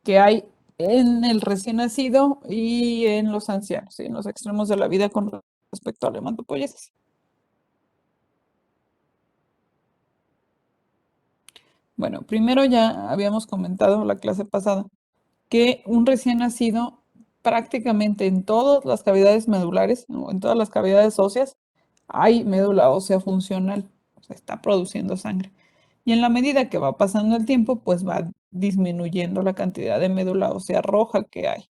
que hay en el recién nacido y en los ancianos, ¿sí? En los extremos de la vida con respecto a la hematopoiesis. Bueno, primero ya habíamos comentado la clase pasada que un recién nacido prácticamente en todas las cavidades medulares o en todas las cavidades óseas hay médula ósea funcional, o sea, está produciendo sangre. Y en la medida que va pasando el tiempo, pues va disminuyendo la cantidad de médula ósea roja que hay.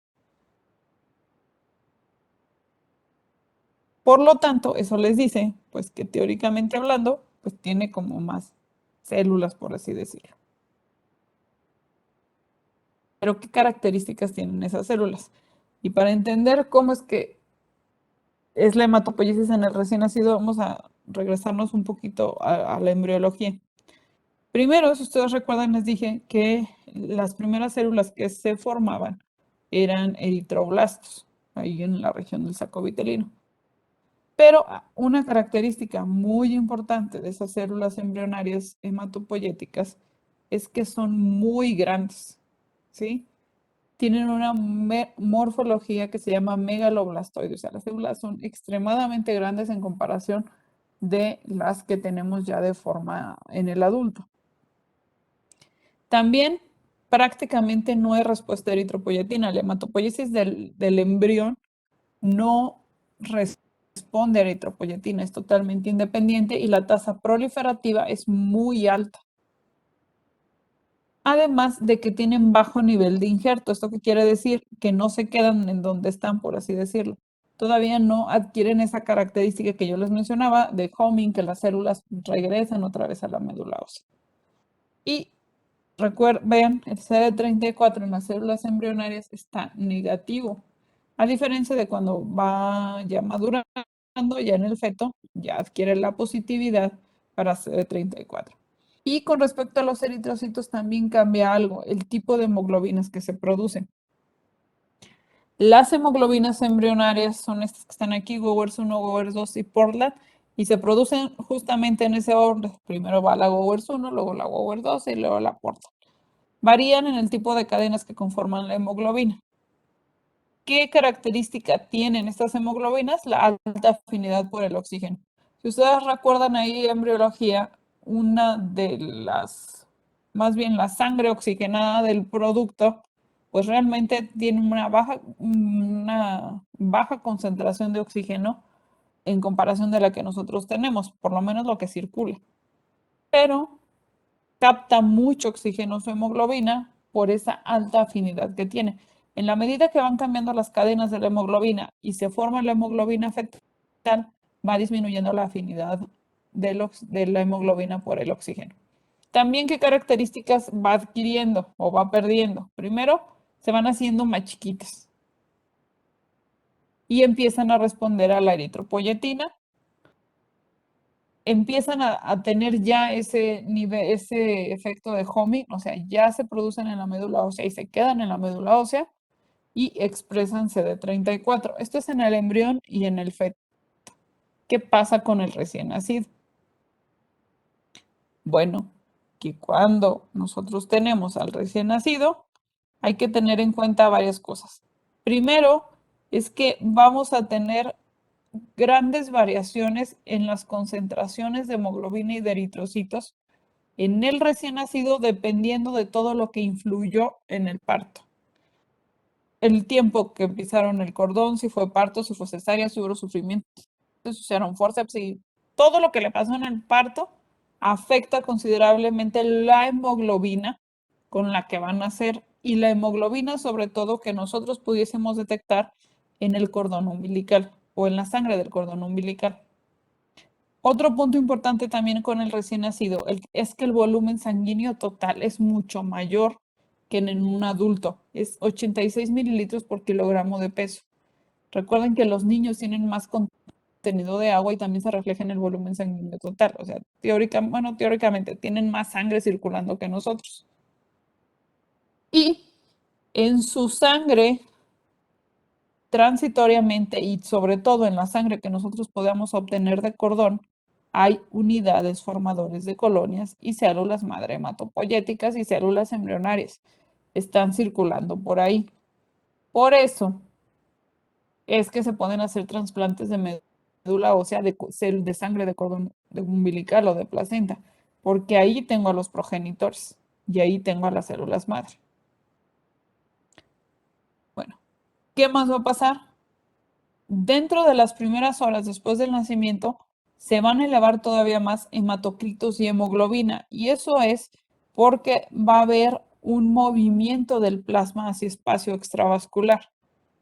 Por lo tanto, eso les dice, pues que teóricamente hablando, pues tiene como más células, por así decirlo. Pero ¿qué características tienen esas células? Y para entender cómo es que es la hematopoiesis en el recién nacido, vamos a regresarnos un poquito a la embriología. Primero, si ustedes recuerdan, les dije que las primeras células que se formaban eran eritroblastos, ahí en la región del saco vitelino. Pero una característica muy importante de esas células embrionarias hematopoyéticas es que son muy grandes, ¿sí? Tienen una morfología que se llama megaloblastoide, o sea, las células son extremadamente grandes en comparación de las que tenemos ya de forma en el adulto. También prácticamente no hay respuesta a eritropoyetina. La hematopoiesis del embrión no responde a eritropoyetina, es totalmente independiente y la tasa proliferativa es muy alta. Además de que tienen bajo nivel de injerto. ¿Esto qué quiere decir? Que no se quedan en donde están, por así decirlo. Todavía no adquieren esa característica que yo les mencionaba de homing, que las células regresan otra vez a la médula ósea. Y vean, el CD34 en las células embrionarias está negativo. A diferencia de cuando va ya madurando, ya en el feto, ya adquiere la positividad para CD34. Y con respecto a los eritrocitos también cambia algo, el tipo de hemoglobinas que se producen. Las hemoglobinas embrionarias son estas que están aquí, Gowers 1, Gowers 2 y Portland, y se producen justamente en ese orden. Primero va la Gowers 1, luego la Gowers 2 y luego la Portland. Varían en el tipo de cadenas que conforman la hemoglobina. ¿Qué característica tienen estas hemoglobinas? La alta afinidad por el oxígeno. Si ustedes recuerdan ahí en embriología, una de las, más bien la sangre oxigenada del producto, pues realmente tiene una baja concentración de oxígeno en comparación de la que nosotros tenemos, por lo menos lo que circula. Pero capta mucho oxígeno su hemoglobina por esa alta afinidad que tiene. En la medida que van cambiando las cadenas de la hemoglobina y se forma la hemoglobina fetal, va disminuyendo la afinidad de la hemoglobina por el oxígeno. También qué características va adquiriendo o va perdiendo. Primero, se van haciendo más chiquitas y empiezan a responder a la eritropoyetina, empiezan a tener ya ese nivel, ese efecto de homing, o sea, ya se producen en la médula ósea y se quedan en la médula ósea y expresan CD34. Esto es en el embrión y en el feto. ¿Qué pasa con el recién nacido? Bueno, que cuando nosotros tenemos al recién nacido, hay que tener en cuenta varias cosas. Primero, es que vamos a tener grandes variaciones en las concentraciones de hemoglobina y de eritrocitos en el recién nacido dependiendo de todo lo que influyó en el parto. El tiempo que pisaron el cordón, si fue parto, si fue cesárea, si hubo sufrimiento, si usaron forceps y todo lo que le pasó en el parto afecta considerablemente la hemoglobina con la que van a nacer y la hemoglobina sobre todo que nosotros pudiésemos detectar en el cordón umbilical o en la sangre del cordón umbilical. Otro punto importante también con el recién nacido es que el volumen sanguíneo total es mucho mayor que en un adulto. Es 86 mililitros por kilogramo de peso. Recuerden que los niños tienen más contenido de agua y también se refleja en el volumen sanguíneo total. O sea, teóricamente tienen más sangre circulando que nosotros. Y en su sangre, transitoriamente y sobre todo en la sangre que nosotros podamos obtener de cordón, hay unidades formadores de colonias y células madre hematopoyéticas y células embrionarias. están circulando por ahí. Por eso es que se pueden hacer trasplantes de médula ósea de sangre de cordón umbilical o de placenta, porque ahí tengo a los progenitores y ahí tengo a las células madre. Bueno, ¿qué más va a pasar? Dentro de las primeras horas después del nacimiento, se van a elevar todavía más hematocritos y hemoglobina, y eso es porque va a haber un movimiento del plasma hacia espacio extravascular.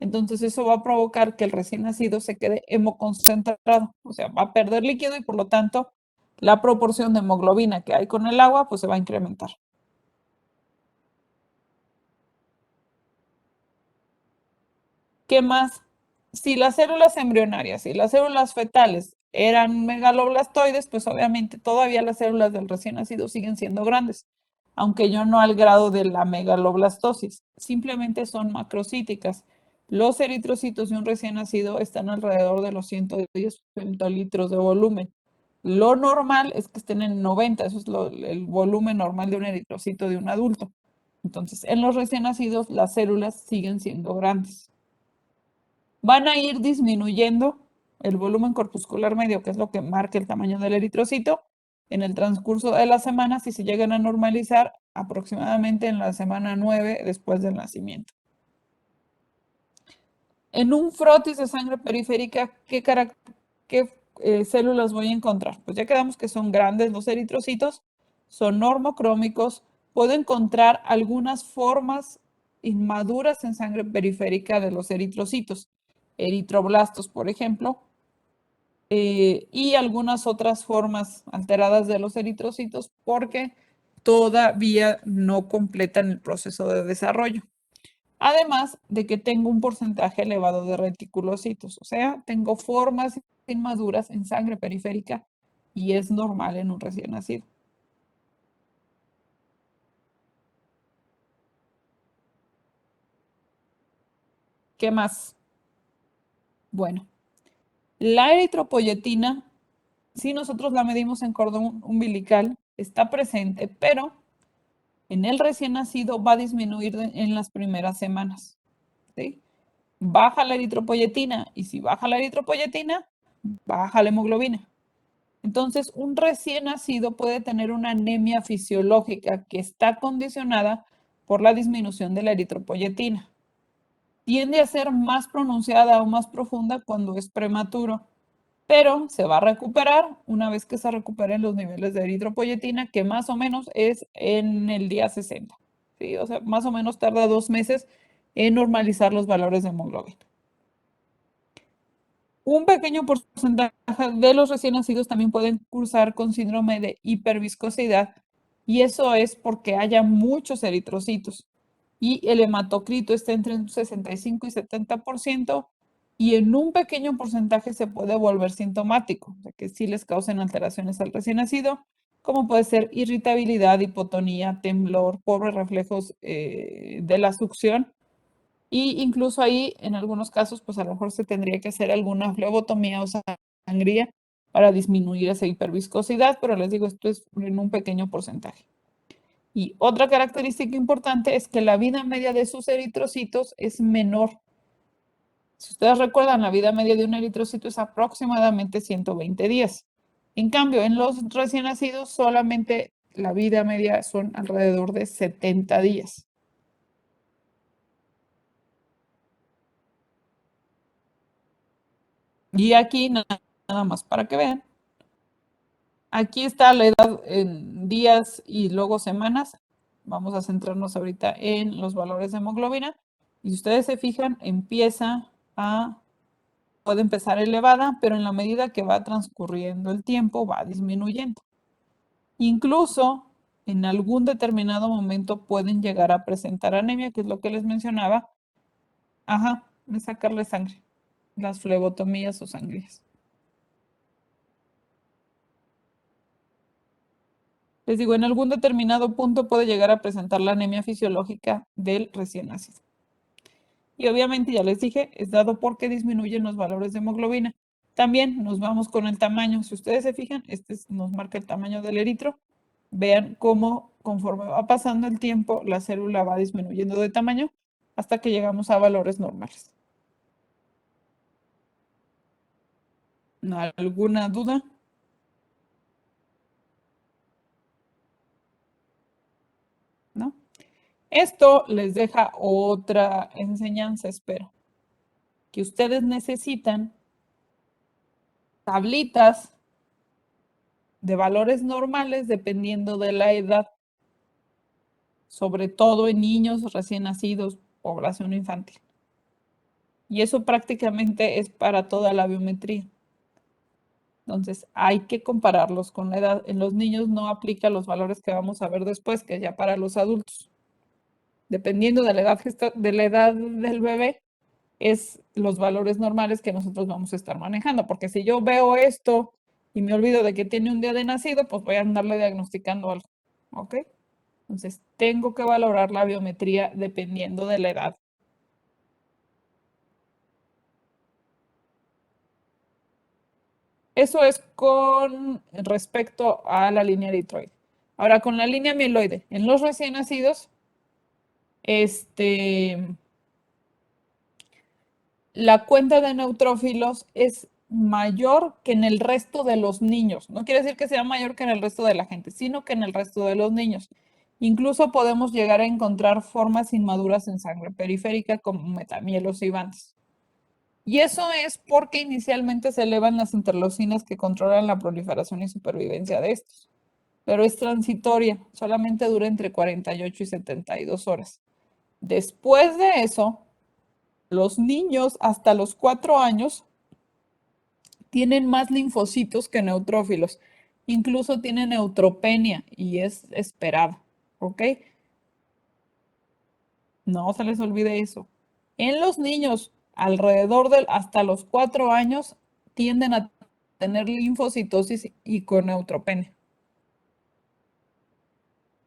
Entonces eso va a provocar que el recién nacido se quede hemoconcentrado, o sea, va a perder líquido y por lo tanto la proporción de hemoglobina que hay con el agua pues se va a incrementar. ¿Qué más? Si las células embrionarias y las células fetales eran megaloblastoides, pues obviamente todavía las células del recién nacido siguen siendo grandes, aunque yo no al grado de la megaloblastosis, simplemente son macrocíticas. Los eritrocitos de un recién nacido están alrededor de los 110 femtolitros de volumen. Lo normal es que estén en 90, eso es el volumen normal de un eritrocito de un adulto. Entonces, en los recién nacidos, las células siguen siendo grandes. Van a ir disminuyendo el volumen corpuscular medio, que es lo que marca el tamaño del eritrocito, en el transcurso de las semanas y se llegan a normalizar aproximadamente en la semana 9 después del nacimiento. En un frotis de sangre periférica, ¿qué células voy a encontrar? Pues ya quedamos que son grandes los eritrocitos, son normocrómicos, puedo encontrar algunas formas inmaduras en sangre periférica de los eritrocitos, eritroblastos, por ejemplo, y algunas otras formas alteradas de los eritrocitos porque todavía no completan el proceso de desarrollo. Además de que tengo un porcentaje elevado de reticulocitos, o sea, tengo formas inmaduras en sangre periférica y es normal en un recién nacido. ¿Qué más? Bueno, la eritropoyetina, si nosotros la medimos en cordón umbilical, está presente, pero en el recién nacido va a disminuir en las primeras semanas. ¿Sí? Baja la eritropoyetina y si baja la eritropoyetina, baja la hemoglobina. Entonces, un recién nacido puede tener una anemia fisiológica que está condicionada por la disminución de la eritropoyetina. Tiende a ser más pronunciada o más profunda cuando es prematuro, pero se va a recuperar una vez que se recuperen los niveles de eritropoyetina, que más o menos es en el día 60. ¿Sí? O sea, más o menos tarda 2 meses en normalizar los valores de hemoglobina. Un pequeño porcentaje de los recién nacidos también pueden cursar con síndrome de hiperviscosidad y eso es porque haya muchos eritrocitos y el hematocrito está entre un 65 y 70% y en un pequeño porcentaje se puede volver sintomático, o sea que sí les causen alteraciones al recién nacido, como puede ser irritabilidad, hipotonía, temblor, pobres reflejos de la succión y incluso ahí, en algunos casos, pues a lo mejor se tendría que hacer alguna flebotomía o sangría para disminuir esa hiperviscosidad, pero les digo, esto es en un pequeño porcentaje. Y otra característica importante es que la vida media de sus eritrocitos es menor. Si ustedes recuerdan, la vida media de un eritrocito es aproximadamente 120 días. En cambio, en los recién nacidos solamente la vida media son alrededor de 70 días. Y aquí nada más para que vean. Aquí está la edad en días y luego semanas. Vamos a centrarnos ahorita en los valores de hemoglobina. Y si ustedes se fijan, puede empezar elevada, pero en la medida que va transcurriendo el tiempo va disminuyendo. Incluso en algún determinado momento pueden llegar a presentar anemia, que es lo que les mencionaba. Ajá, de sacarle sangre, las flebotomías o sangrías. Les digo, en algún determinado punto puede llegar a presentar la anemia fisiológica del recién nacido. Y obviamente, ya les dije, es dado porque disminuyen los valores de hemoglobina. También nos vamos con el tamaño. Si ustedes se fijan, nos marca el tamaño del eritro. Vean cómo conforme va pasando el tiempo, la célula va disminuyendo de tamaño hasta que llegamos a valores normales. ¿Alguna duda? ¿No? Esto les deja otra enseñanza, espero, que ustedes necesitan tablitas de valores normales dependiendo de la edad, sobre todo en niños recién nacidos, población infantil. Y eso prácticamente es para toda la biometría. Entonces, hay que compararlos con la edad. En los niños no aplica los valores que vamos a ver después, que ya para los adultos. Dependiendo de la edad del bebé, es los valores normales que nosotros vamos a estar manejando. Porque si yo veo esto y me olvido de que tiene un día de nacido, pues voy a andarle diagnosticando algo. ¿Ok? Entonces, tengo que valorar la biometría dependiendo de la edad. Eso es con respecto a la línea eritroide. Ahora, con la línea mieloide, en los recién nacidos, la cuenta de neutrófilos es mayor que en el resto de los niños. No quiere decir que sea mayor que en el resto de la gente, sino que en el resto de los niños. Incluso podemos llegar a encontrar formas inmaduras en sangre periférica como metamielos y bandas. Y eso es porque inicialmente se elevan las interleucinas que controlan la proliferación y supervivencia de estos. Pero es transitoria, solamente dura entre 48 y 72 horas. Después de eso, los niños hasta los 4 años tienen más linfocitos que neutrófilos. Incluso tienen neutropenia y es esperado. ¿Ok? No se les olvide eso. En los niños alrededor del hasta los 4 años tienden a tener linfocitosis y con neutropenia.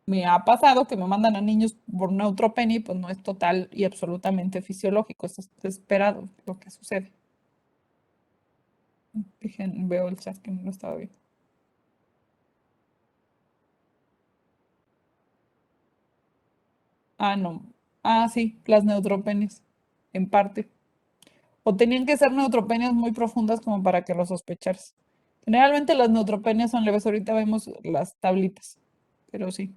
Me ha pasado que me mandan a niños por neutropenia y pues no es total y absolutamente fisiológico, es esperado lo que sucede. Veo el chat que no lo estaba viendo. Ah, no. Ah, sí, las neutropenias, en parte. O tenían que ser neutropenias muy profundas como para que lo sospecharas. Generalmente las neutropenias son leves, ahorita vemos las tablitas, pero sí.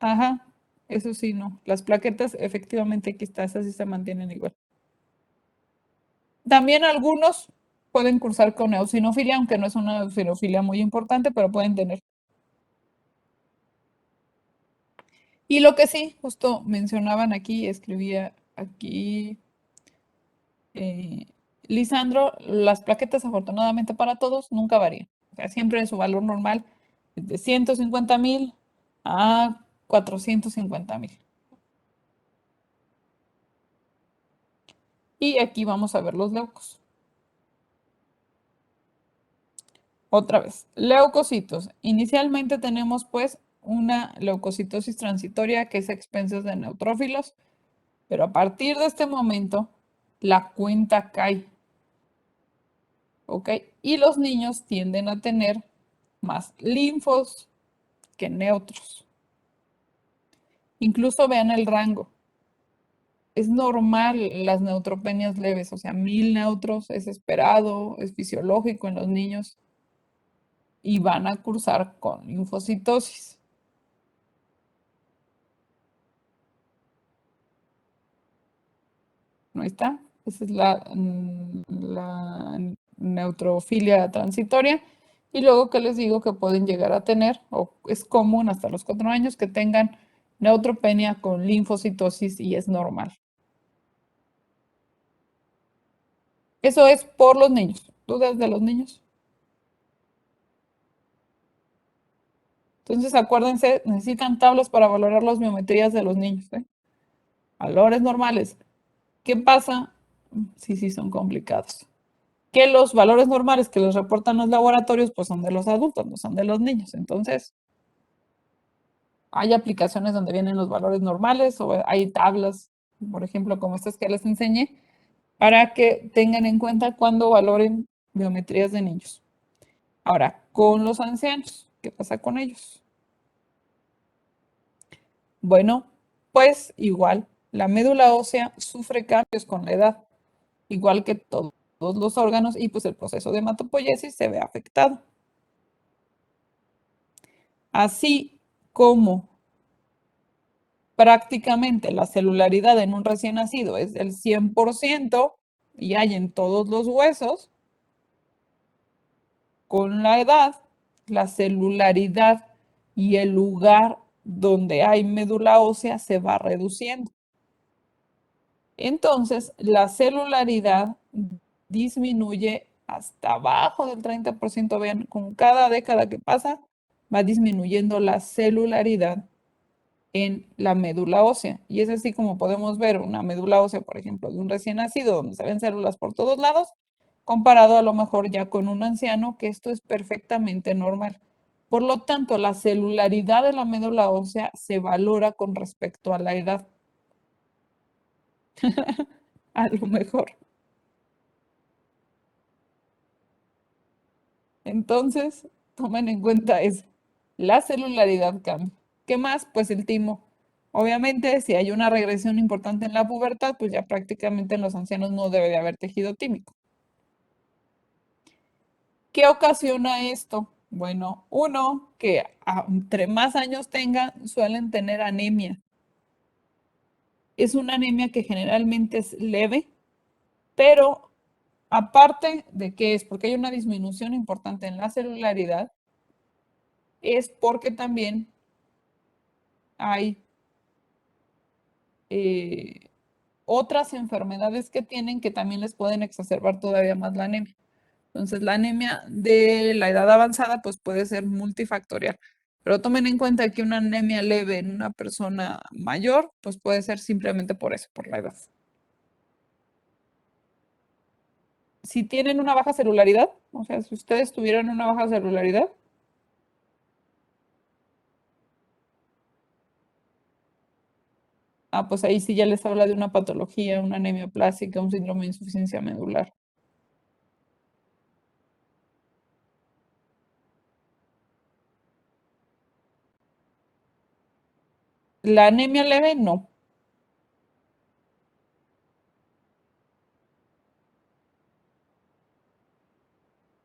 Ajá, eso sí, no. Las plaquetas, efectivamente, aquí está, esas sí se mantienen igual. También algunos pueden cursar con eosinofilia, aunque no es una eosinofilia muy importante, pero pueden tener. Y lo que sí, justo mencionaban aquí, escribía aquí Lisandro, las plaquetas afortunadamente para todos nunca varían. O sea, siempre su valor normal es de 150,000 a 450,000. Y aquí vamos a ver los leucos. Otra vez, leucocitos. Inicialmente tenemos pues una leucocitosis transitoria que es a expensas de neutrófilos, pero a partir de este momento la cuenta cae, ¿ok? Y los niños tienden a tener más linfos que neutros. Incluso vean el rango. Es normal las neutropenias leves, o sea, 1000 neutros es esperado, es fisiológico en los niños y van a cursar con linfocitosis. ¿No está? Esa es la neutrofilia transitoria. Y luego que les digo que pueden llegar a tener, o es común hasta los 4 años, que tengan neutropenia con linfocitosis y es normal. Eso es por los niños. ¿Dudas de los niños? Entonces, acuérdense, necesitan tablas para valorar las biometrías de los niños, ¿eh? Valores normales. ¿Qué pasa? Sí, sí, son complicados. Que los valores normales que les reportan los laboratorios, pues son de los adultos, no son de los niños. Entonces, hay aplicaciones donde vienen los valores normales o hay tablas, por ejemplo, como estas que les enseñé, para que tengan en cuenta cuando valoren biometrías de niños. Ahora, con los ancianos. ¿Qué pasa con ellos? Bueno, pues igual, la médula ósea sufre cambios con la edad, igual que todos los órganos, y pues el proceso de hematopoiesis se ve afectado. Así como prácticamente la celularidad en un recién nacido es del 100% y hay en todos los huesos, con la edad, la celularidad y el lugar donde hay médula ósea se va reduciendo. Entonces, la celularidad disminuye hasta abajo del 30%. Vean, con cada década que pasa, va disminuyendo la celularidad en la médula ósea. Y es así como podemos ver una médula ósea, por ejemplo, de un recién nacido, donde se ven células por todos lados, comparado a lo mejor ya con un anciano, que esto es perfectamente normal. Por lo tanto, la celularidad de la médula ósea se valora con respecto a la edad. A lo mejor. Entonces, tomen en cuenta eso. La celularidad cambia. ¿Qué más? Pues el timo. Obviamente, si hay una regresión importante en la pubertad, pues ya prácticamente en los ancianos no debe de haber tejido tímico. ¿Qué ocasiona esto? Bueno, uno, que entre más años tengan, suelen tener anemia. Es una anemia que generalmente es leve, pero aparte de que es porque hay una disminución importante en la celularidad, es porque también hay otras enfermedades que tienen que también les pueden exacerbar todavía más la anemia. Entonces, la anemia de la edad avanzada pues puede ser multifactorial, pero tomen en cuenta que una anemia leve en una persona mayor pues puede ser simplemente por eso, por la edad. Si tienen una baja celularidad, o sea, si ustedes tuvieran una baja celularidad, pues ahí sí ya les habla de una patología, una anemia plástica, un síndrome de insuficiencia medular. La anemia leve, no.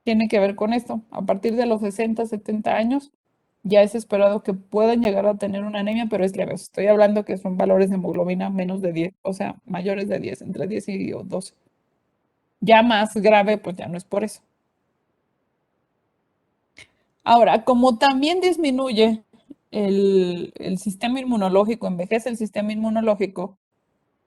Tiene que ver con esto. A partir de los 60, 70 años, ya es esperado que puedan llegar a tener una anemia, pero es leve. Estoy hablando que son valores de hemoglobina menos de 10, o sea, mayores de 10, entre 10 y 12. Ya más grave, pues ya no es por eso. Ahora, como también disminuye el sistema inmunológico, envejece el sistema inmunológico,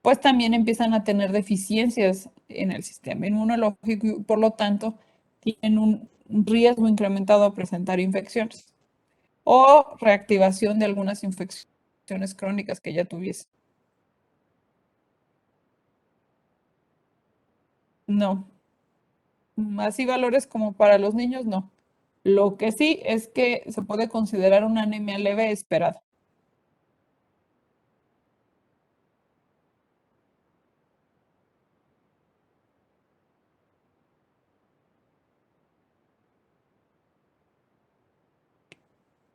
pues también empiezan a tener deficiencias en el sistema inmunológico y por lo tanto tienen un riesgo incrementado a presentar infecciones o reactivación de algunas infecciones crónicas que ya tuviese. No, así valores como para los niños, no. Lo que sí es que se puede considerar una anemia leve esperada.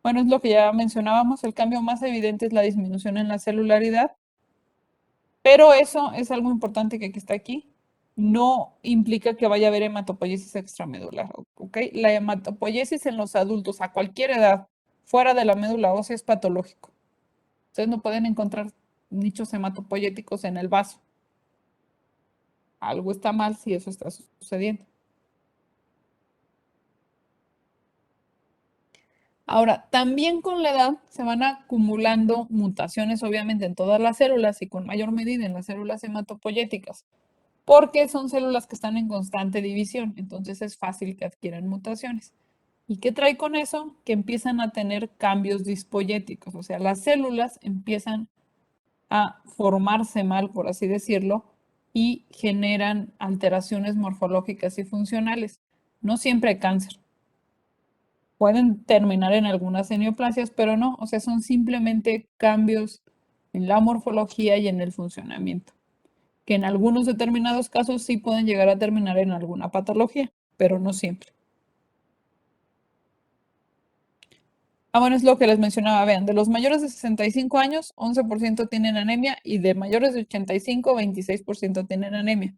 Bueno, es lo que ya mencionábamos, el cambio más evidente es la disminución en la celularidad, pero eso es algo importante que está aquí. No implica que vaya a haber hematopoiesis extramedular, ¿ok? La hematopoiesis en los adultos a cualquier edad fuera de la médula ósea es patológico. Ustedes no pueden encontrar nichos hematopoyéticos en el vaso. Algo está mal si eso está sucediendo. Ahora, también con la edad se van acumulando mutaciones, obviamente, en todas las células y con mayor medida en las células hematopoyéticas, porque son células que están en constante división, entonces es fácil que adquieran mutaciones. ¿Y qué trae con eso? Que empiezan a tener cambios dispoyéticos, o sea, las células empiezan a formarse mal, por así decirlo, y generan alteraciones morfológicas y funcionales. No siempre hay cáncer. Pueden terminar en algunas neoplasias, pero no, o sea, son simplemente cambios en la morfología y en el funcionamiento, que en algunos determinados casos sí pueden llegar a terminar en alguna patología, pero no siempre. Bueno, es lo que les mencionaba. Vean, de los mayores de 65 años, 11% tienen anemia y de mayores de 85, 26% tienen anemia.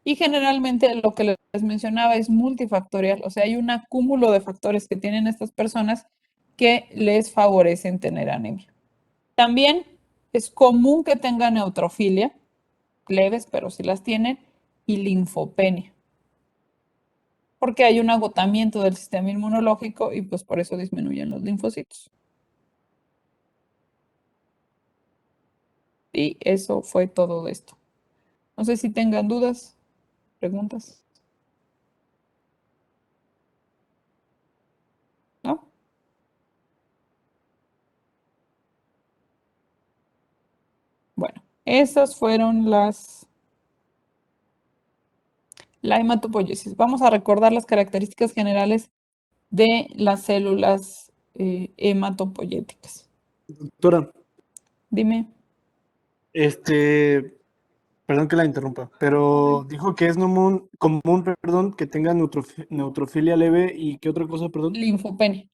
Y generalmente lo que les mencionaba es multifactorial, o sea, hay un acúmulo de factores que tienen estas personas que les favorecen tener anemia. También es común que tengan neutrofilia, leves, pero sí las tienen, y linfopenia, porque hay un agotamiento del sistema inmunológico y pues por eso disminuyen los linfocitos. Y eso fue todo de esto. No sé si tengan dudas, preguntas. ¿No? Bueno, esas fueron la hematopoiesis. Vamos a recordar las características generales de las células hematopoyéticas. Doctora, Dime. perdón que la interrumpa, pero dijo que es común, perdón, que tenga neutrofilia leve y ¿qué otra cosa, perdón? Linfopenia.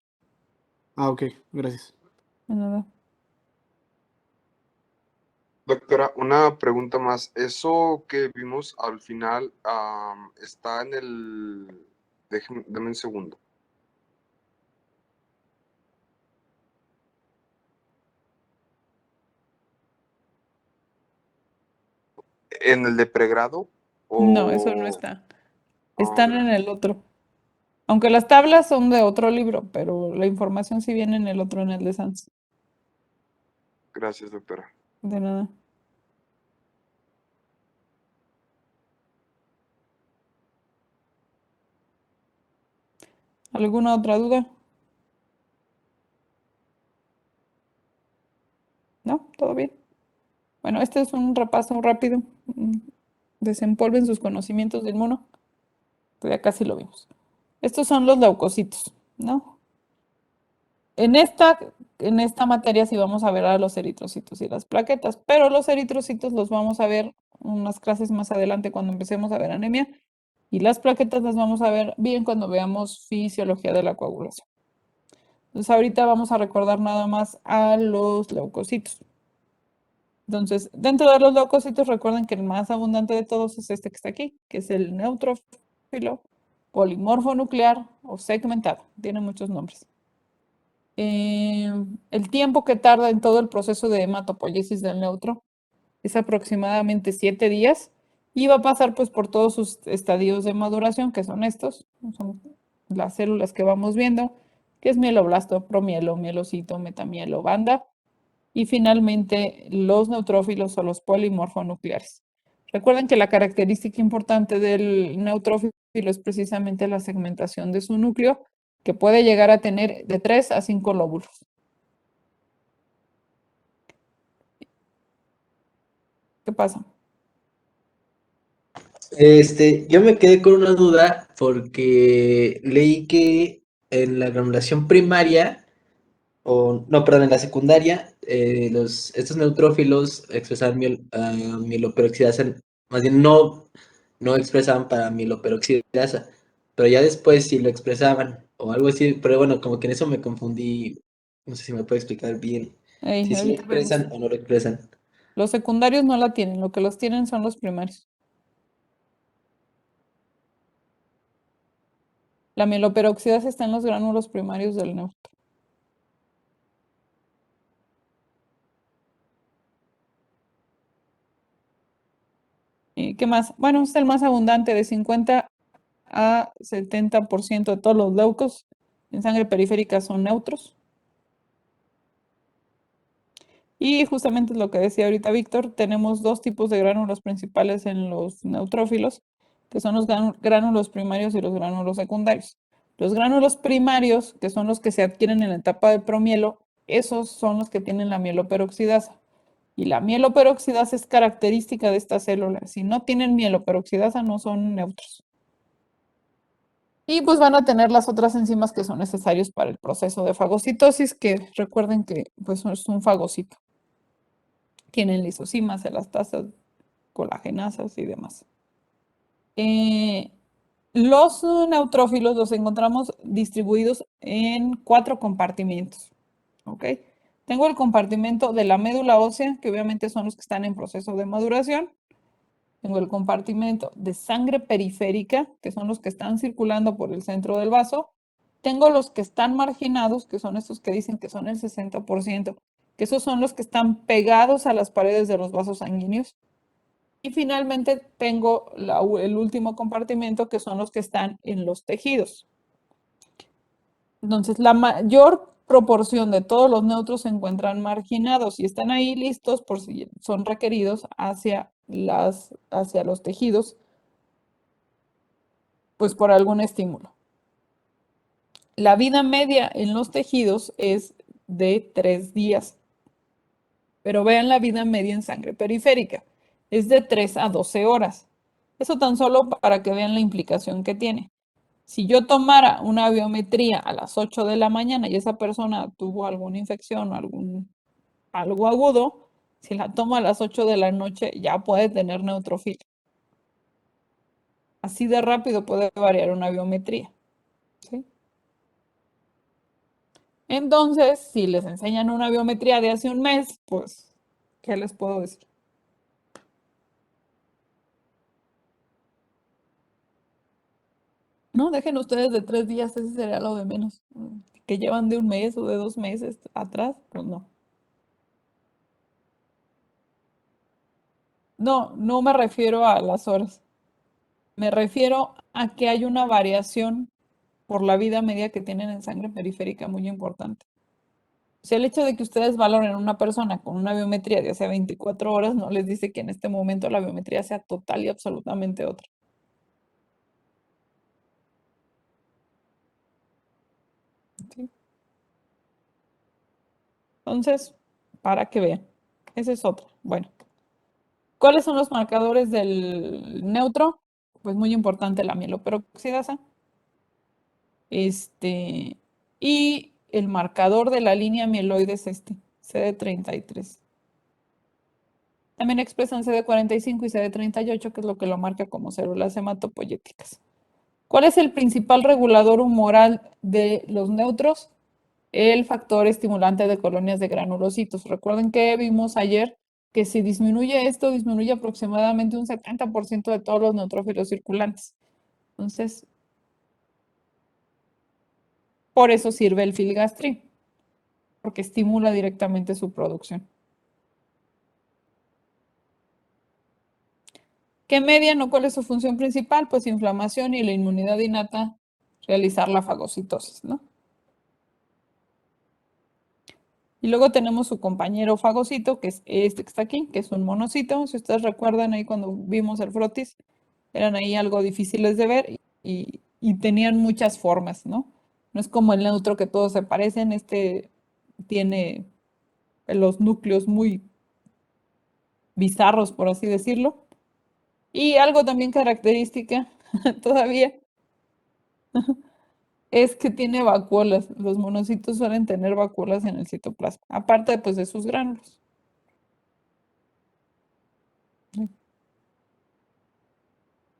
Ah, ok, gracias. De nada. Doctora, una pregunta más. Eso que vimos al final está en el... Deme un segundo. ¿En el de pregrado? No, eso no O... está. Están en gracias. el otro. Aunque las tablas son de otro libro, pero la información sí viene en el otro, en el de Sans. Gracias, doctora. De nada. ¿Alguna otra duda? ¿No? ¿Todo bien? Bueno, este es un repaso rápido. Desempolven sus conocimientos de inmuno. Pues ya casi lo vimos. Estos son los leucocitos, ¿no? En esta materia sí vamos a ver a los eritrocitos y las plaquetas, pero los eritrocitos los vamos a ver unas clases más adelante cuando empecemos a ver anemia y las plaquetas las vamos a ver bien cuando veamos fisiología de la coagulación. Entonces ahorita vamos a recordar nada más a los leucocitos. Entonces, dentro de los leucocitos, recuerden que el más abundante de todos es este que está aquí, que es el neutrófilo polimorfo nuclear o segmentado. Tiene muchos nombres. El tiempo que tarda en todo el proceso de hematopoiesis del neutro es aproximadamente 7 días y va a pasar pues por todos sus estadios de maduración, que son estos, son las células que vamos viendo, que es mieloblasto, promielo, mielocito, metamielo, banda, y finalmente los neutrófilos o los polimorfonucleares. Recuerden que la característica importante del neutrófilo es precisamente la segmentación de su núcleo, que puede llegar a tener de 3 a 5 lóbulos. ¿Qué pasa? Yo me quedé con una duda porque leí que en la granulación primaria, no, perdón, en la secundaria, estos neutrófilos expresaban mieloperoxidasa, más bien no expresaban para mieloperoxidasa, pero ya después sí lo expresaban, o algo así, pero bueno, como que en eso me confundí, no sé si me puede explicar bien, si sí lo Ahorita vemos. expresan o no lo expresan. Los secundarios no la tienen, lo que los tienen son los primarios. La mieloperoxidasa está en los gránulos primarios del neutro. ¿Y qué más? Bueno, es el más abundante, de 50 a 70% de todos los leucos en sangre periférica son neutros. Y justamente es lo que decía ahorita Víctor, tenemos dos tipos de gránulos principales en los neutrófilos, que son los gránulos primarios y los gránulos secundarios. Los gránulos primarios, que son los que se adquieren en la etapa de promielo, esos son los que tienen la mieloperoxidasa. Y la mieloperoxidasa es característica de esta célula. Si no tienen mieloperoxidasa, no son neutros. Y pues van a tener las otras enzimas que son necesarios para el proceso de fagocitosis, que recuerden que pues es un fagocito. Tienen lisosimas, elastasas, colagenasas y demás. Los neutrófilos los encontramos distribuidos en 4 compartimientos. ¿ok? Tengo el compartimento de la médula ósea, que obviamente son los que están en proceso de maduración. Tengo el compartimento de sangre periférica, que son los que están circulando por el centro del vaso. Tengo los que están marginados, que son estos que dicen que son el 60%, que esos son los que están pegados a las paredes de los vasos sanguíneos. Y finalmente tengo el último compartimento, que son los que están en los tejidos. Entonces, la mayor proporción de todos los neutros se encuentran marginados y están ahí listos por si son requeridos hacia los tejidos, pues por algún estímulo. La vida media en los tejidos es de 3 días, pero vean la vida media en sangre periférica, es de 3 a 12 horas. Eso tan solo para que vean la implicación que tiene. Si yo tomara una biometría a las 8 de la mañana y esa persona tuvo alguna infección o algo agudo, si la tomo a las 8 de la noche ya puede tener neutrofilia. Así de rápido puede variar una biometría. ¿Sí? Entonces, si les enseñan una biometría de hace un mes, pues, ¿qué les puedo decir? No, dejen ustedes de 3 días, ese sería lo de menos. Que llevan de un mes o de 2 meses atrás, pues no. No, no me refiero a las horas. Me refiero a que hay una variación por la vida media que tienen en sangre periférica muy importante. O sea, el hecho de que ustedes valoren a una persona con una biometría de hace 24 horas no les dice que en este momento la biometría sea total y absolutamente otra. ¿Sí? Entonces, para que vean. Esa es otra. Bueno, ¿cuáles son los marcadores del neutro? Pues muy importante la mieloperoxidasa. Y el marcador de la línea mieloide es CD33. También expresan CD45 y CD38, que es lo que lo marca como células hematopoyéticas. ¿Cuál es el principal regulador humoral de los neutros? El factor estimulante de colonias de granulocitos. Recuerden que vimos ayer que si disminuye esto, disminuye aproximadamente un 70% de todos los neutrófilos circulantes. Entonces, por eso sirve el filgastrin, porque estimula directamente su producción. ¿Qué median o cuál es su función principal? Pues inflamación y la inmunidad innata, realizar la fagocitosis, ¿no? Y luego tenemos su compañero fagocito, que es este que está aquí, que es un monocito. Si ustedes recuerdan ahí cuando vimos el frotis, eran ahí algo difíciles de ver y tenían muchas formas, ¿no? No es como el neutro que todos se parecen, este tiene los núcleos muy bizarros, por así decirlo. Y algo también característica todavía es que tiene vacuolas. Los monocitos suelen tener vacuolas en el citoplasma, aparte pues, de sus gránulos.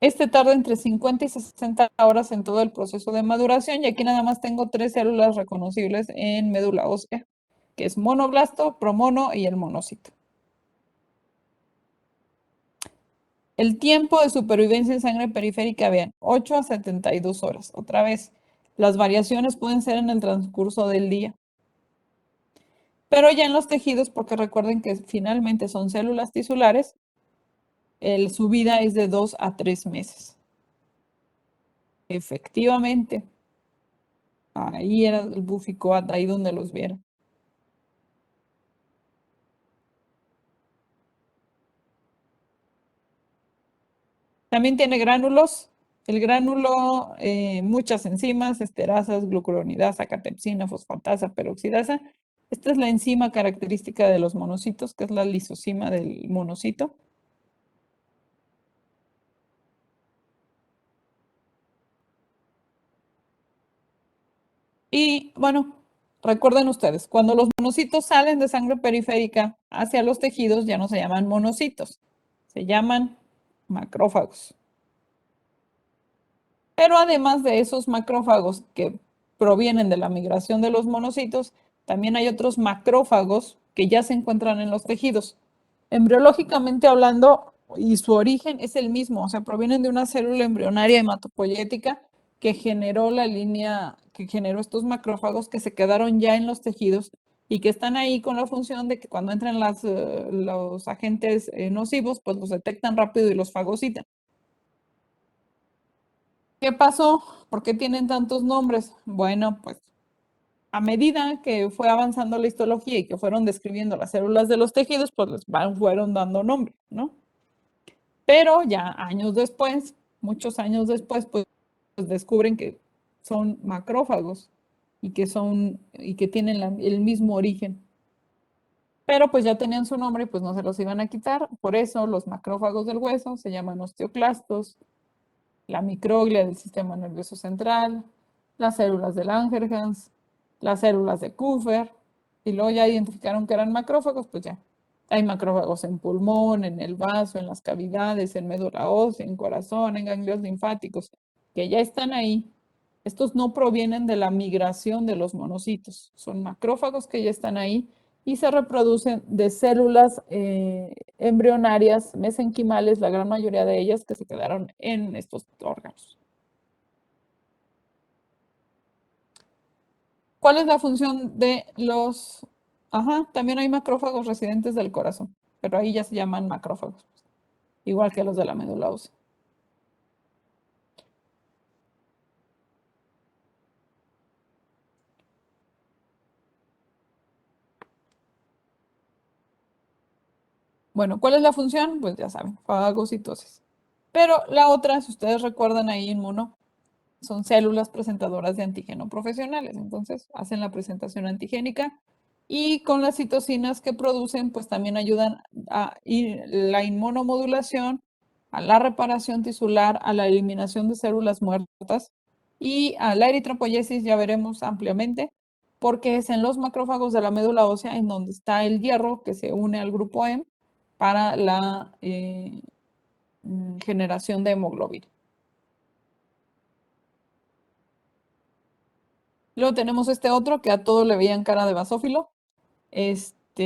Este tarda entre 50 y 60 horas en todo el proceso de maduración y aquí nada más tengo 3 células reconocibles en médula ósea, que es monoblasto, promono y el monocito. El tiempo de supervivencia en sangre periférica, vean, 8 a 72 horas. Otra vez, las variaciones pueden ser en el transcurso del día. Pero ya en los tejidos, porque recuerden que finalmente son células tisulares, su vida es de 2 a 3 meses. Efectivamente, ahí era el buficoat, ahí donde los vieron. También tiene gránulos. El gránulo, muchas enzimas, esterasas, glucuronidasa, catepsina, fosfatasa, peroxidasa. Esta es la enzima característica de los monocitos, que es la lisosima del monocito. Y bueno, recuerden ustedes, cuando los monocitos salen de sangre periférica hacia los tejidos, ya no se llaman monocitos, se llaman macrófagos. Pero además de esos macrófagos que provienen de la migración de los monocitos, también hay otros macrófagos que ya se encuentran en los tejidos. Embriológicamente hablando, y su origen es el mismo, o sea, provienen de una célula embrionaria hematopoyética que generó la línea, que generó estos macrófagos que se quedaron ya en los tejidos y que están ahí con la función de que cuando entran los agentes nocivos, pues los detectan rápido y los fagocitan. ¿Qué pasó? ¿Por qué tienen tantos nombres? Bueno, pues a medida que fue avanzando la histología y que fueron describiendo las células de los tejidos, pues les fueron dando nombre, ¿no? Pero ya años después, muchos años después, pues descubren que son macrófagos y que tienen el mismo origen. Pero pues ya tenían su nombre y pues no se los iban a quitar. Por eso los macrófagos del hueso se llaman osteoclastos, la microglia del sistema nervioso central, las células de Langerhans, las células de Kupffer, y luego ya identificaron que eran macrófagos, pues ya. Hay macrófagos en pulmón, en el vaso, en las cavidades, en médula ósea, en corazón, en ganglios linfáticos, que ya están ahí. Estos no provienen de la migración de los monocitos, son macrófagos que ya están ahí y se reproducen de células embrionarias, mesenquimales, la gran mayoría de ellas que se quedaron en estos órganos. ¿Cuál es la función de los...? Ajá, también hay macrófagos residentes del corazón, pero ahí ya se llaman macrófagos, igual que los de la médula ósea. Bueno, ¿cuál es la función? Pues ya saben, fagocitosis. Pero la otra, si ustedes recuerdan ahí inmuno, son células presentadoras de antígeno profesionales. Entonces, hacen la presentación antigénica y con las citocinas que producen, pues también ayudan a la inmunomodulación, a la reparación tisular, a la eliminación de células muertas y a la eritropoyesis, ya veremos ampliamente, porque es en los macrófagos de la médula ósea en donde está el hierro que se une al grupo M para la generación de hemoglobina. Luego tenemos este otro que a todo le veían cara de basófilo. Esta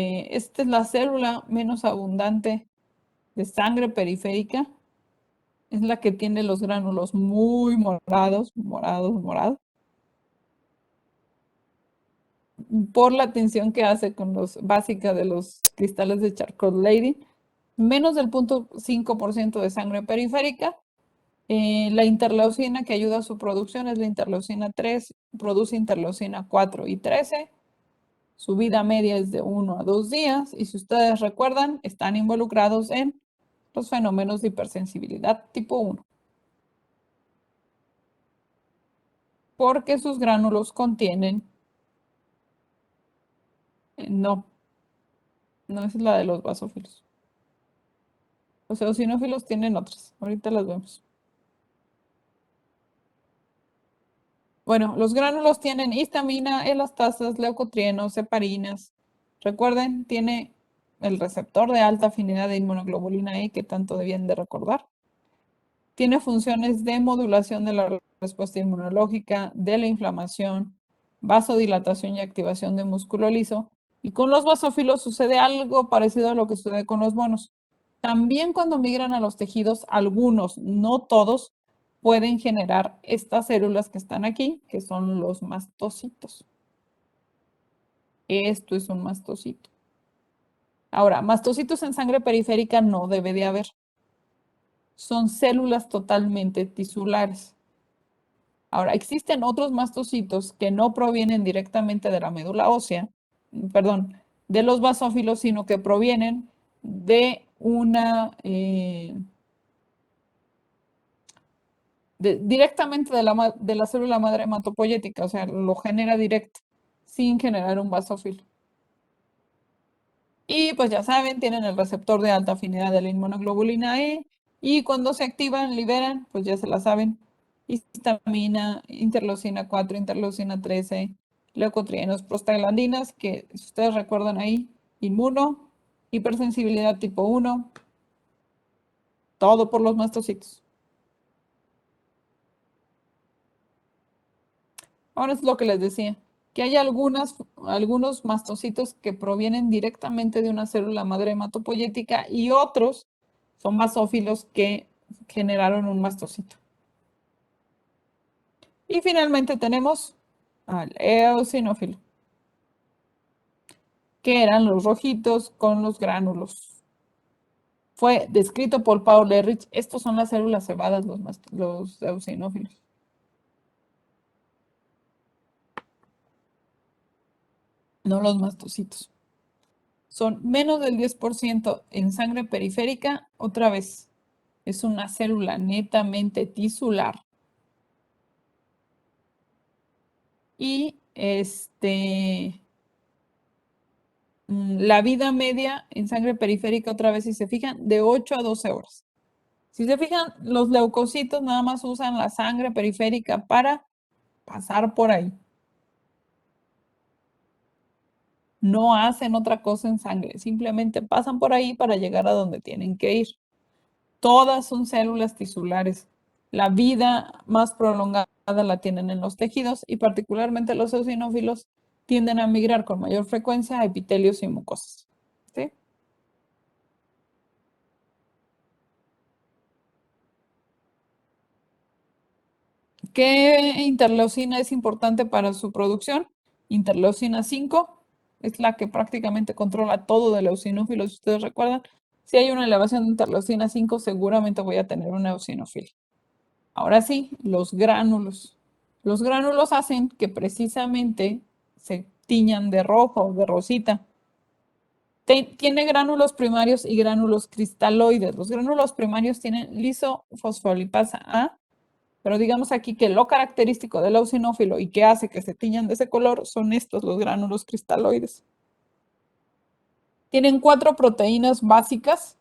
es la célula menos abundante de sangre periférica. Es la que tiene los gránulos muy morados, morados. Por la tensión que hace con los básica de los cristales de Charcot-Leydig. Menos del 0.5% de sangre periférica. La interleucina que ayuda a su producción es la interleucina 3, produce interleucina 4 y 13. Su vida media es de 1 a 2 días y si ustedes recuerdan, están involucrados en los fenómenos de hipersensibilidad tipo 1. Porque sus gránulos contienen... no es la de los basófilos. Los eosinófilos tienen otras, ahorita las vemos. Bueno, los gránulos tienen histamina, elastasas, leucotrienos, heparinas. Recuerden, tiene el receptor de alta afinidad de inmunoglobulina E que tanto debían de recordar. Tiene funciones de modulación de la respuesta inmunológica, de la inflamación, vasodilatación y activación de músculo liso. Y con los basófilos sucede algo parecido a lo que sucede con los monos. También cuando migran a los tejidos, algunos, no todos, pueden generar estas células que están aquí, que son los mastocitos. Esto es un mastocito. Ahora, mastocitos en sangre periférica no debe de haber. Son células totalmente tisulares. Ahora, existen otros mastocitos que no provienen directamente de la médula ósea, perdón, de los basófilos, sino que provienen de directamente de la célula madre hematopoyética, o sea, lo genera directo, sin generar un basófilo. Y pues ya saben, tienen el receptor de alta afinidad de la inmunoglobulina E, y cuando se activan, liberan, pues ya se la saben, histamina, interleucina 4, interleucina 13, leucotrienos, prostaglandinas, que si ustedes recuerdan ahí, inmuno, hipersensibilidad tipo 1, todo por los mastocitos. Ahora es lo que les decía. que hay algunos mastocitos que provienen directamente de una célula madre hematopoyética y otros son basófilos que generaron un mastocito. Y finalmente tenemos al eosinófilo, que eran los rojitos con los gránulos. Fue descrito por Paul Ehrlich. Estos son las células cebadas, los eosinófilos. No los mastocitos. Son menos del 10% en sangre periférica. Otra vez, es una célula netamente tisular. Y la vida media en sangre periférica, otra vez, si se fijan, de 8 a 12 horas. Si se fijan, los leucocitos nada más usan la sangre periférica para pasar por ahí. No hacen otra cosa en sangre, simplemente pasan por ahí para llegar a donde tienen que ir. Todas son células tisulares. La vida más prolongada la tienen en los tejidos y particularmente los eosinófilos tienden a migrar con mayor frecuencia a epitelios y mucosas. ¿Sí? ¿Qué interleucina es importante para su producción? Interleucina 5 es la que prácticamente controla todo del eosinófilo, si ustedes recuerdan. Si hay una elevación de interleucina 5, seguramente voy a tener una eosinofilia. Ahora sí, los gránulos. Los gránulos hacen que precisamente se tiñan de rojo o de rosita. Tiene gránulos primarios y gránulos cristaloides. Los gránulos primarios tienen lisofosfolipasa A, pero digamos aquí que lo característico del eosinófilo y que hace que se tiñan de ese color son estos, los gránulos cristaloides. Tienen 4 proteínas básicas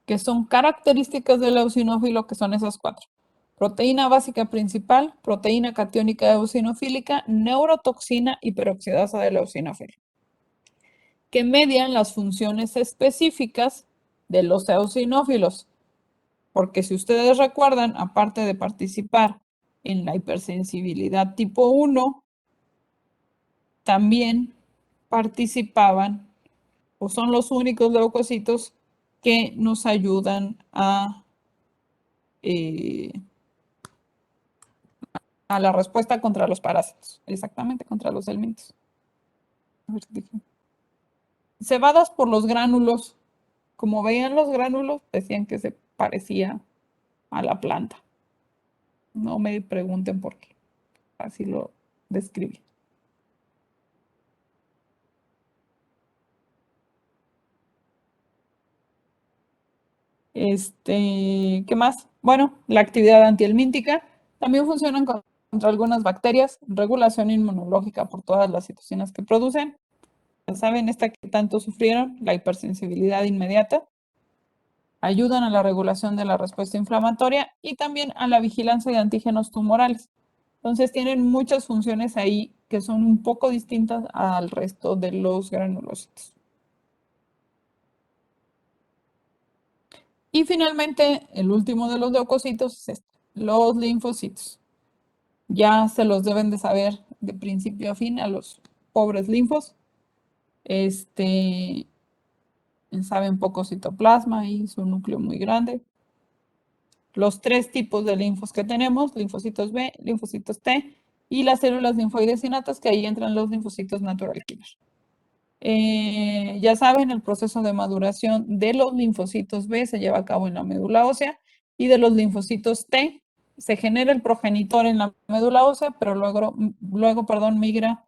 que son características del eosinófilo, que son esas 4. Proteína básica principal, proteína catiónica eosinofílica, neurotoxina y peroxidasa del eosinófilo, que median las funciones específicas de los eosinófilos. Porque si ustedes recuerdan, aparte de participar en la hipersensibilidad tipo 1, también participaban o son los únicos leucocitos que nos ayudan a la respuesta contra los parásitos, exactamente contra los helmintos. Cebadas por los gránulos. Como veían los gránulos, decían que se parecía a la planta. No me pregunten por qué. Así lo describí. ¿Qué más? Bueno, la actividad antihelmíntica. También funcionan contra algunas bacterias. Regulación inmunológica por todas las citocinas que producen. Ya saben, esta que tanto sufrieron, la hipersensibilidad inmediata. Ayudan a la regulación de la respuesta inflamatoria y también a la vigilancia de antígenos tumorales. Entonces tienen muchas funciones ahí que son un poco distintas al resto de los granulocitos. Y finalmente, el último de los leucocitos es este, los linfocitos. Ya se los deben de saber de principio a fin a los pobres linfos. Saben poco citoplasma y su núcleo muy grande. Los 3 tipos de linfos que tenemos, linfocitos B, linfocitos T y las células linfoides innatas, que ahí entran los linfocitos natural killer. Ya saben, el proceso de maduración de los linfocitos B se lleva a cabo en la médula ósea y de los linfocitos T se genera el progenitor en la médula ósea, pero luego migra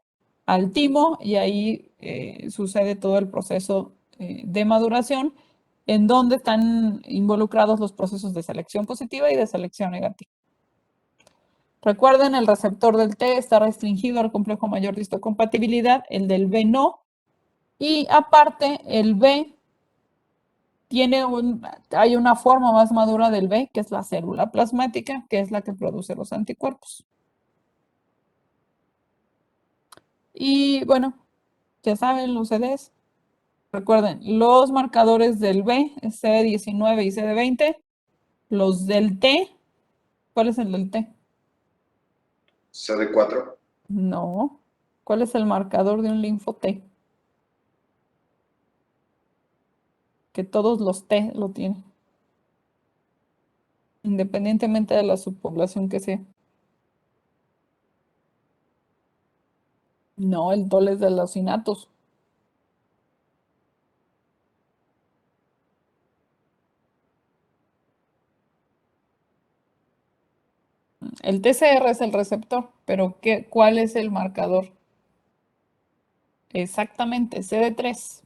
al timo y ahí sucede todo el proceso de maduración en donde están involucrados los procesos de selección positiva y de selección negativa. Recuerden, el receptor del T está restringido al complejo mayor de histocompatibilidad, el del B no, y aparte el B hay una forma más madura del B, que es la célula plasmática, que es la que produce los anticuerpos. Y bueno, ya saben, los CDs. Recuerden, los marcadores del B, CD19 y CD20, los del T. ¿Cuál es el del T? CD4. No. ¿Cuál es el marcador de un linfo T? Que todos los T lo tienen, independientemente de la subpoblación que sea. No, el TOL es de los innatos. El TCR es el receptor, pero ¿cuál es el marcador? Exactamente, CD3.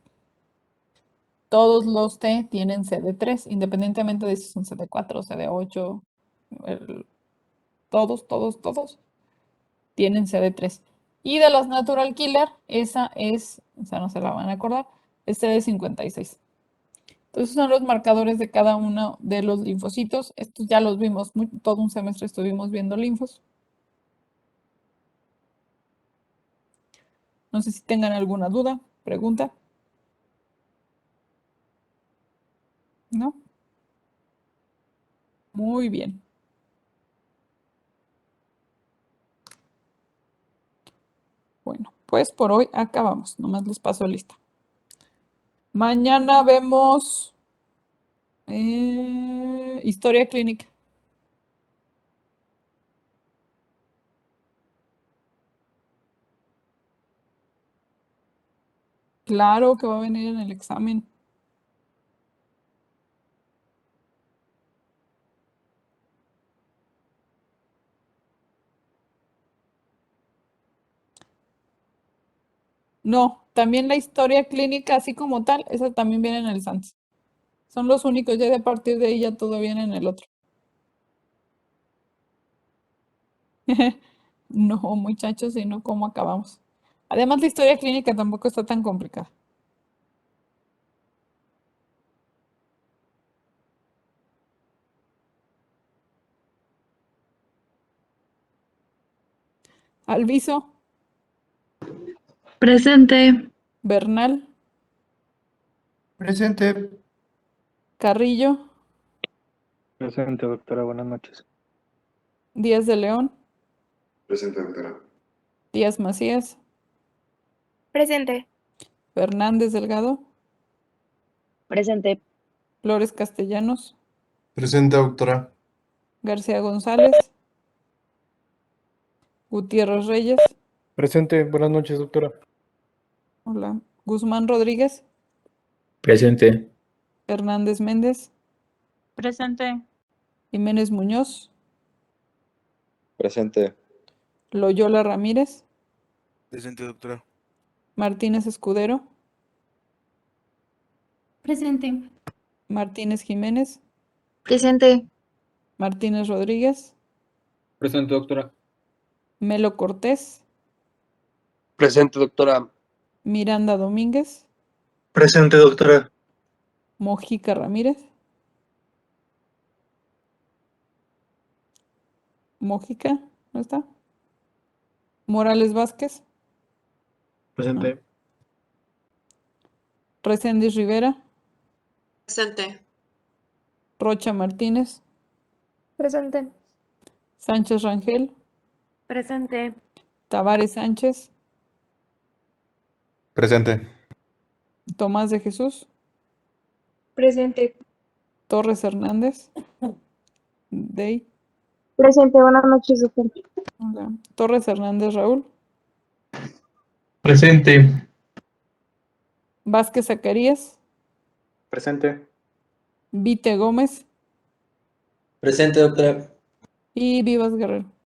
Todos los T tienen CD3, independientemente de si son CD4 o CD8. Todos tienen CD3. Y de las Natural Killer, esa no se la van a acordar, es CD56. Entonces son los marcadores de cada uno de los linfocitos. Estos ya los vimos, todo un semestre estuvimos viendo linfos. No sé si tengan alguna duda, pregunta. ¿No? Muy bien. Bueno, pues por hoy acabamos. Nomás les paso lista. Mañana vemos historia clínica. Claro que va a venir en el examen. No, también la historia clínica, así como tal, esa también viene en el SANS. Son los únicos, ya de partir de ahí ya todo viene en el otro. No, muchachos, sino cómo acabamos. Además, la historia clínica tampoco está tan complicada. Alviso, Presente. Bernal, Presente. Carrillo, Presente, doctora. Buenas noches. Díaz de León, Presente, doctora. Díaz Macías, Presente. Fernández Delgado, Presente. Flores Castellanos, Presente, doctora. García González, Gutiérrez Reyes, Presente. Buenas noches, doctora. hola, Guzmán Rodríguez, Presente. Hernández Méndez, Presente. Jiménez Muñoz, Presente. Loyola Ramírez, Presente, doctora. Martínez Escudero, Presente. Martínez Jiménez, Presente. Martínez Rodríguez, Presente, doctora. Melo Cortés, Presente, doctora. Miranda Domínguez, Presente, doctora. Mojica Ramírez, Mojica, ¿no está? Morales Vázquez, Presente. Reséndiz Rivera, Presente. Rocha Martínez, Presente. Sánchez Rangel, Presente. Tavares Sánchez, Presente. Tomás de Jesús, Presente. Torres Hernández, Dey, Presente. Buenas noches, doctor. hola, Torres Hernández Raúl, Presente. Vázquez Zacarías, Presente. Vite Gómez Presente, doctora. y Vivas Guerrero.